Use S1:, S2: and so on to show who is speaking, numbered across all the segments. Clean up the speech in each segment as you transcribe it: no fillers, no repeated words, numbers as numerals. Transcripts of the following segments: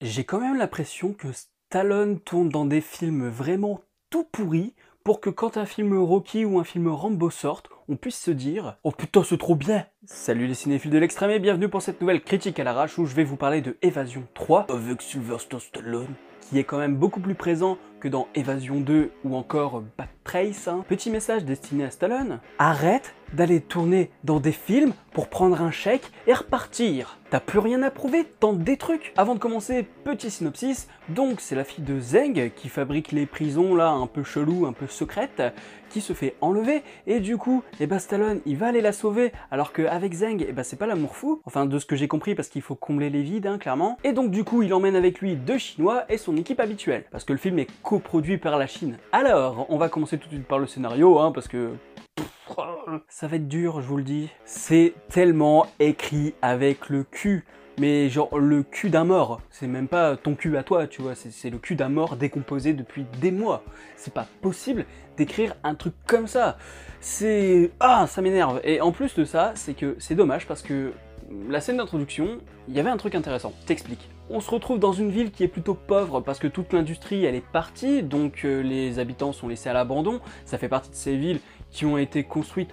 S1: J'ai quand même l'impression que Stallone tourne dans des films vraiment tout pourris pour que quand un film Rocky ou un film Rambo sorte, on puisse se dire «Oh putain, c'est trop bien!» Salut les cinéphiles de l'extrême et bienvenue pour cette nouvelle critique à l'arrache où je vais vous parler de Évasion 3 avec Sylvester Stallone, qui est quand même beaucoup plus présent que dans Évasion 2 ou encore Bad Trace. Petit message destiné à Stallone, arrête d'aller tourner dans des films pour prendre un chèque et repartir. T'as plus rien à prouver, tente des trucs. Avant de commencer, petit synopsis, donc c'est la fille de Zeng qui fabrique les prisons là un peu chelou, un peu secrètes, qui se fait enlever et du coup, Stallone il va aller la sauver alors qu'avec Zeng, c'est pas l'amour fou, enfin de ce que j'ai compris parce qu'il faut combler les vides clairement. Et donc du coup il emmène avec lui deux Chinois et son équipe habituelle, parce que le film est coproduit par la Chine. Alors, on va commencer tout de suite par le scénario, parce que ça va être dur, je vous le dis. C'est tellement écrit avec le cul. Mais genre le cul d'un mort. C'est même pas ton cul à toi, tu vois. C'est le cul d'un mort décomposé depuis des mois. C'est pas possible d'écrire un truc comme ça. C'est... Ah, ça m'énerve. Et en plus de ça, c'est que c'est dommage parce que la scène d'introduction, il y avait un truc intéressant. Je t'explique. On se retrouve dans une ville qui est plutôt pauvre parce que toute l'industrie elle est partie, donc les habitants sont laissés à l'abandon. Ça fait partie de ces villes qui ont été construites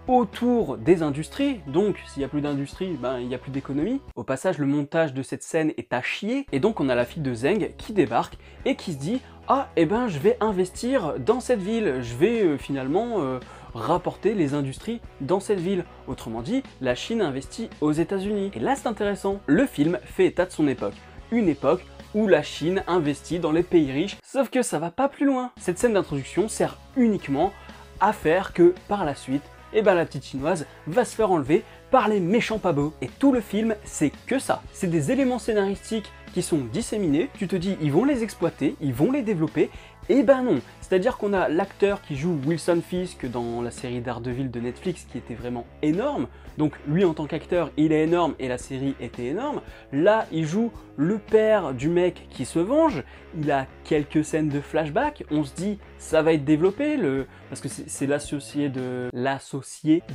S1: autour des industries, donc s'il n'y a plus d'industrie, il n'y a plus d'économie. Au passage, le montage de cette scène est à chier, et donc on a la fille de Zeng qui débarque et qui se dit « Ah, je vais investir dans cette ville, je vais finalement rapporter les industries dans cette ville. » Autrement dit, la Chine investit aux États-Unis. Et là c'est intéressant, le film fait état de son époque. Une époque où la Chine investit dans les pays riches, sauf que ça va pas plus loin. Cette scène d'introduction sert uniquement à faire que par la suite, la petite chinoise va se faire enlever par les méchants pas beaux. Et tout le film, c'est que ça. C'est des éléments scénaristiques qui sont disséminés, tu te dis ils vont les exploiter, ils vont les développer, et non. C'est-à-dire qu'on a l'acteur qui joue Wilson Fisk dans la série Daredevil de Netflix qui était vraiment énorme, donc lui en tant qu'acteur il est énorme et la série était énorme. Là il joue le père du mec qui se venge, il a quelques scènes de flashback, on se dit ça va être développé, parce que c'est l'associé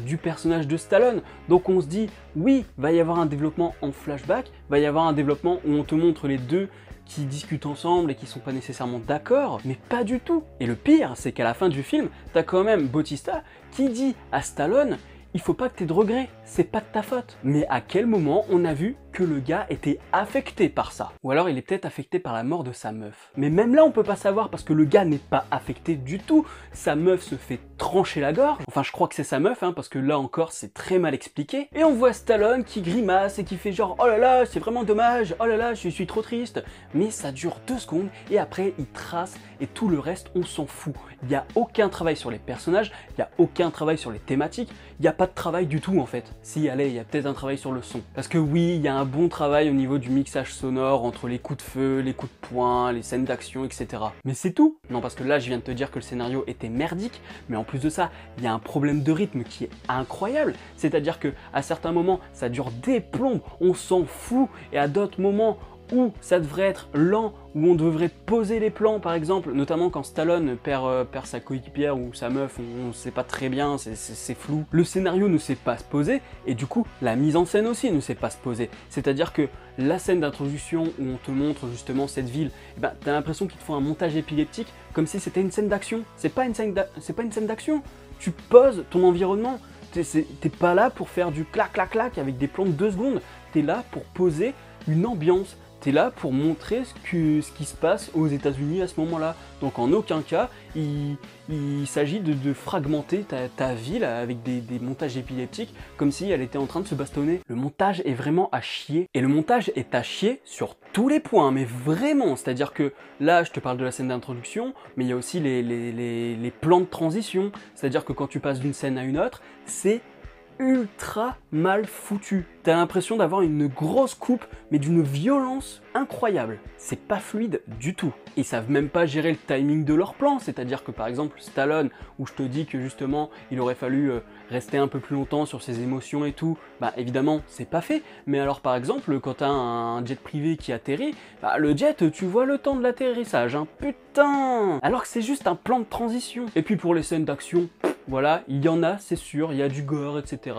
S1: du personnage de Stallone, donc on se dit oui, va y avoir un développement en flashback, va y avoir un développement où on te montre les deux qui discutent ensemble et qui sont pas nécessairement d'accord, mais pas du tout. Et le pire, c'est qu'à la fin du film, t'as quand même Bautista qui dit à Stallone « Il faut pas que t'aies de regrets, c'est pas de ta faute ». Mais à quel moment on a vu que le gars était affecté par ça? Ou alors il est peut-être affecté par la mort de sa meuf. Mais même là on peut pas savoir parce que le gars n'est pas affecté du tout. Sa meuf se fait trancher la gorge. Enfin je crois que c'est sa meuf, parce que là encore c'est très mal expliqué. Et on voit Stallone qui grimace et qui fait genre « Oh là là, c'est vraiment dommage, oh là là, je suis trop triste ». Mais ça dure 2 secondes et après il trace et tout le reste on s'en fout. Il n'y a aucun travail sur les personnages, il n'y a aucun travail sur les thématiques, il n'y a pas de travail du tout en fait. Si, allez, il y a peut-être un travail sur le son. Parce que oui, il y a un bon travail au niveau du mixage sonore entre les coups de feu, les coups de poing, les scènes d'action, etc. Mais c'est tout. Non, parce que là, je viens de te dire que le scénario était merdique, mais en plus de ça, il y a un problème de rythme qui est incroyable. C'est-à-dire que à certains moments, ça dure des plombes, on s'en fout, et à d'autres moments, où ça devrait être lent, où on devrait poser les plans par exemple, notamment quand Stallone perd sa coéquipière ou sa meuf, on ne sait pas très bien, c'est flou. Le scénario ne sait pas se poser, et du coup la mise en scène aussi ne sait pas se poser. C'est-à-dire que la scène d'introduction où on te montre justement cette ville, t'as l'impression qu'ils te font un montage épileptique comme si c'était une scène d'action. C'est pas une scène d'action, tu poses ton environnement. T'es pas là pour faire du clac clac clac avec des plans de 2 secondes, t'es là pour poser une ambiance. T'es là pour montrer ce qui se passe aux États-Unis à ce moment-là. Donc en aucun cas, il s'agit de fragmenter ta ville avec des montages épileptiques comme si elle était en train de se bastonner. Le montage est vraiment à chier. Et le montage est à chier sur tous les points, mais vraiment. C'est-à-dire que là, je te parle de la scène d'introduction, mais il y a aussi les plans de transition. C'est-à-dire que quand tu passes d'une scène à une autre, c'est ultra mal foutu. T'as l'impression d'avoir une grosse coupe, mais d'une violence incroyable. C'est pas fluide du tout. Ils savent même pas gérer le timing de leur plan, c'est-à-dire que par exemple Stallone, où je te dis que justement il aurait fallu rester un peu plus longtemps sur ses émotions et tout, évidemment c'est pas fait, mais alors par exemple quand t'as un jet privé qui atterrit, le jet tu vois le temps de l'atterrissage, putain. Alors que c'est juste un plan de transition. Et puis pour les scènes d'action, voilà, il y en a, c'est sûr, il y a du gore, etc.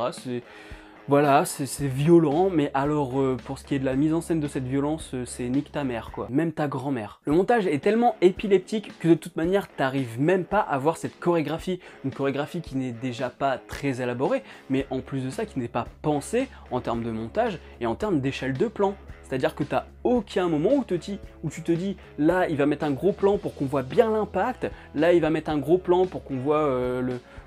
S1: Voilà, c'est violent, mais alors pour ce qui est de la mise en scène de cette violence, c'est nique ta mère quoi, même ta grand-mère. Le montage est tellement épileptique que de toute manière t'arrives même pas à voir cette chorégraphie, une chorégraphie qui n'est déjà pas très élaborée, mais en plus de ça qui n'est pas pensée en termes de montage et en termes d'échelle de plan. C'est-à-dire que tu n'as aucun moment où tu te dis là il va mettre un gros plan pour qu'on voit bien l'impact, là il va mettre un gros plan pour qu'on voit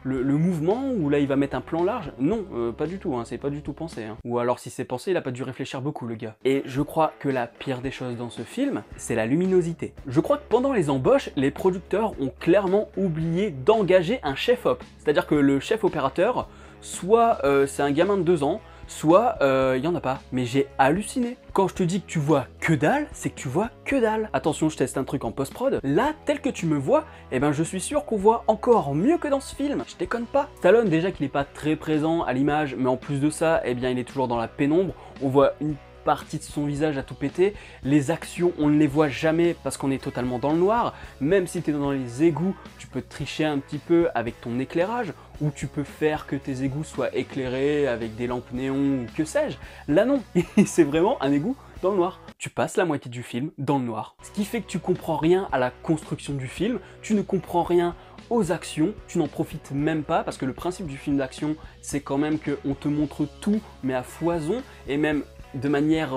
S1: le mouvement, ou là il va mettre un plan large. Non, pas du tout, hein, c'est pas du tout pensé. Hein. Ou alors si c'est pensé, il a pas dû réfléchir beaucoup le gars. Et je crois que la pire des choses dans ce film, c'est la luminosité. Je crois que pendant les embauches, les producteurs ont clairement oublié d'engager un chef-op. C'est-à-dire que le chef opérateur, soit c'est un gamin de 2 ans, soit il y en a pas. Mais j'ai halluciné. Quand je te dis que tu vois que dalle, c'est que tu vois que dalle. Attention, je teste un truc en post-prod. Là, tel que tu me vois, eh ben je suis sûr qu'on voit encore mieux que dans ce film. Je déconne pas. Stallone, déjà qu'il n'est pas très présent à l'image, mais en plus de ça, eh bien il est toujours dans la pénombre. On voit une partie de son visage à tout péter. Les actions, on ne les voit jamais parce qu'on est totalement dans le noir. Même si tu es dans les égouts, tu peux tricher un petit peu avec ton éclairage, ou tu peux faire que tes égouts soient éclairés avec des lampes néon ou que sais-je. Là non, c'est vraiment un égout dans le noir. Tu passes la moitié du film dans le noir. Ce qui fait que tu comprends rien à la construction du film, tu ne comprends rien aux actions, tu n'en profites même pas parce que le principe du film d'action, c'est quand même qu'on te montre tout mais à foison et même de manière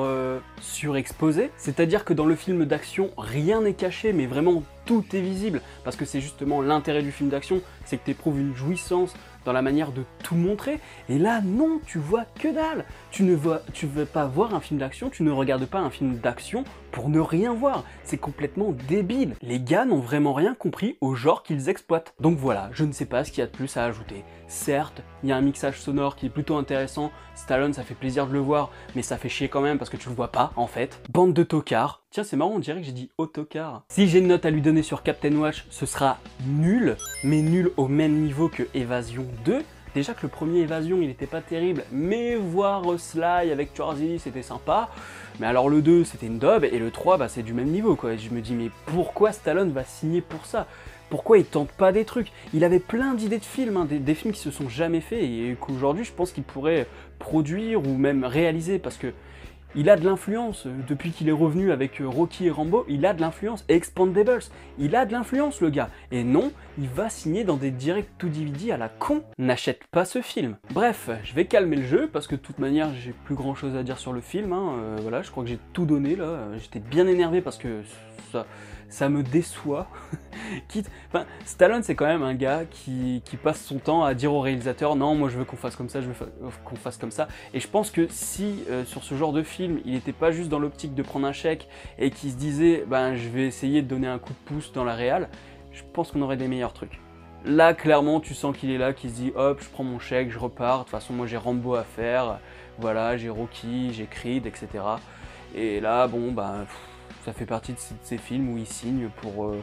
S1: surexposée. C'est-à-dire que dans le film d'action, rien n'est caché, mais vraiment tout est visible, parce que c'est justement l'intérêt du film d'action, c'est que tu éprouves une jouissance dans la manière de tout montrer, et là non, tu vois que dalle. Tu veux pas voir un film d'action, tu ne regardes pas un film d'action pour ne rien voir, c'est complètement débile. Les gars n'ont vraiment rien compris au genre qu'ils exploitent. Donc voilà, je ne sais pas ce qu'il y a de plus à ajouter. Certes, il y a un mixage sonore qui est plutôt intéressant, Stallone ça fait plaisir de le voir, mais ça fait chier quand même parce que tu le vois pas en fait. Bande de tocards. Tiens, c'est marrant, on dirait que j'ai dit autocar. Si j'ai une note à lui donner sur Captain Watch, ce sera nul, mais nul au même niveau que Évasion 2. Déjà que le premier Évasion, il était pas terrible, mais voir Sly avec Schwarzy, c'était sympa. Mais alors le 2, c'était une daube, et le 3, bah, c'est du même niveau, quoi. Et je me dis, mais pourquoi Stallone va signer pour ça ? Pourquoi il tente pas des trucs? Il avait plein d'idées de films, hein, des films qui se sont jamais faits, et qu'aujourd'hui, je pense qu'il pourrait produire ou même réaliser, parce que il a de l'influence, depuis qu'il est revenu avec Rocky et Rambo, il a de l'influence, Expandables, il a de l'influence le gars, et non, il va signer dans des direct to DVD à la con, n'achète pas ce film. Bref, je vais calmer le jeu, parce que de toute manière, j'ai plus grand chose à dire sur le film, hein. Voilà, je crois que j'ai tout donné là, j'étais bien énervé parce que ça me déçoit. Enfin, Stallone c'est quand même un gars qui passe son temps à dire au réalisateur non moi je veux qu'on fasse comme ça, je veux qu'on fasse comme ça, et je pense que si sur ce genre de film il n'était pas juste dans l'optique de prendre un chèque et qu'il se disait ben je vais essayer de donner un coup de pouce dans la réal, je pense qu'on aurait des meilleurs trucs. Là clairement tu sens qu'il est là, qu'il se dit hop je prends mon chèque, je repars, de toute façon moi j'ai Rambo à faire, voilà j'ai Rocky, j'ai Creed, etc. Et là bon ben ça fait partie de ces films où il signe pour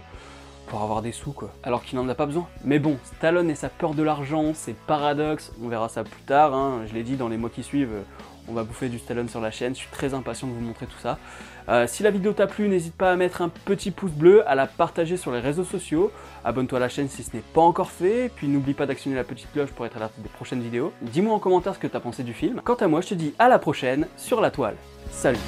S1: avoir des sous quoi, alors qu'il n'en a pas besoin. Mais bon, Stallone et sa peur de l'argent, c'est paradoxe, on verra ça plus tard, hein. Je l'ai dit, dans les mois qui suivent, on va bouffer du Stallone sur la chaîne, je suis très impatient de vous montrer tout ça. Si la vidéo t'a plu, n'hésite pas à mettre un petit pouce bleu, à la partager sur les réseaux sociaux, abonne-toi à la chaîne si ce n'est pas encore fait, puis n'oublie pas d'actionner la petite cloche pour être alerté des prochaines vidéos. Dis-moi en commentaire ce que t'as pensé du film. Quant à moi, je te dis à la prochaine sur la toile. Salut!